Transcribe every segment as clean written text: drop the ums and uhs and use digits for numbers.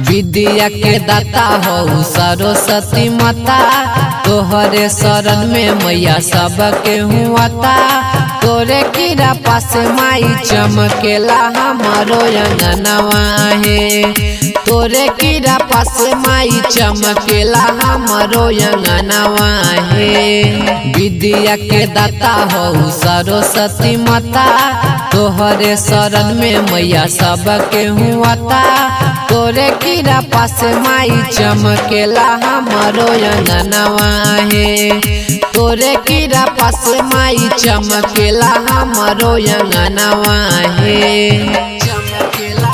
विद्या के दाता हो सरस्वती माता, तोहरे शरण में मैया सबके हुआता। तोरे कीरा पास माई चमकेला हमारो अंगनवा है, तोरे कीरा पास माई चमकेला हमारो अंगनवा है। विद्या के दाता हो सरस्वती माता, तोहरे शरण में मैया सबके हुआता। तोरे कीरा पास माई चमकेला हमारो अंगनवा है, तोरे कीरा पास माई चमकेला हमारो अंगनवा है। चमकेला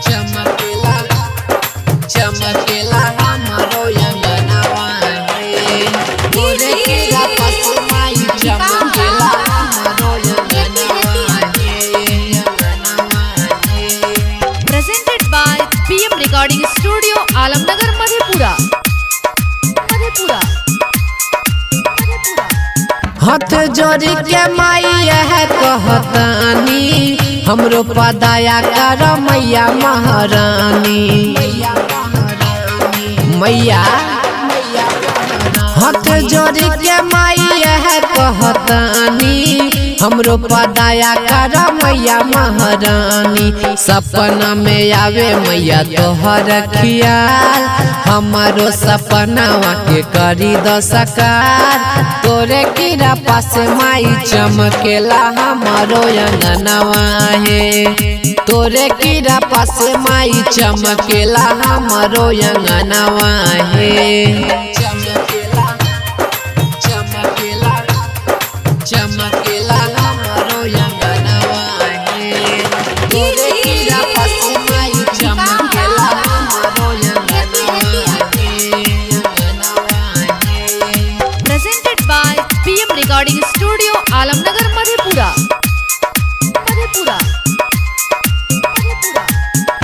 चमकेला चमकेला हमारो अंगनवा है, तोरे कीरा पास माई चमकेला हमारो अंगनवा है। Presented by PM Recording Studio, Alamnagar, Madhepura। हाथ जोड़ी के माई यह कहतानी, हमरो पदाया कर मैया महारानी। मैया हाथ जोड़ी के माई यह कहतानी, हमरो पदाया कर मैया महारानी। सपना में आवे मैया तोहर खियाल, हमारो सपनावा के करी दो साकार। तोरे कीरा पास माई चमकेला हमारो अंगनवा है, तोरे कीरा पास माई चमकेला हमारो अंगनवा है। चमकेला चमकेला चमकेला हमारो अंगनवा है, तोरे कीरा पास माई चमकेला हमारो अंगनवा है। Presented by PM Recording Studio, Alamnagar, Madhepura।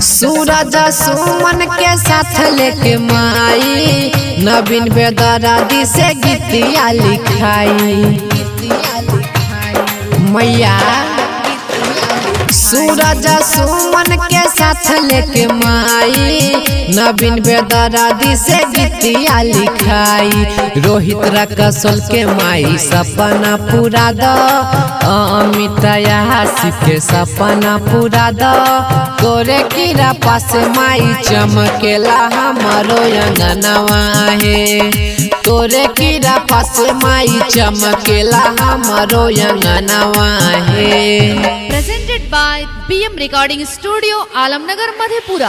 सूरज सुमन के साथ लेके माई, नवीन बेदरादी से गीतिया लिखाई। मैया सूरज सुमन के साथ लेके माई, नवीन बेदरादी से गीतिया लिखाई। रोहित रकसल के माई सपना पूरा दो, अमित यासी के सपना पूरा दो। तोरे कीरा पास माई चमकेला हमारो अंगनवा है, तोरे कीरा पास माई चमकेला हमारो अंगनवा है। Presented by PM Recording Studio, Alamnagar, Madhepura।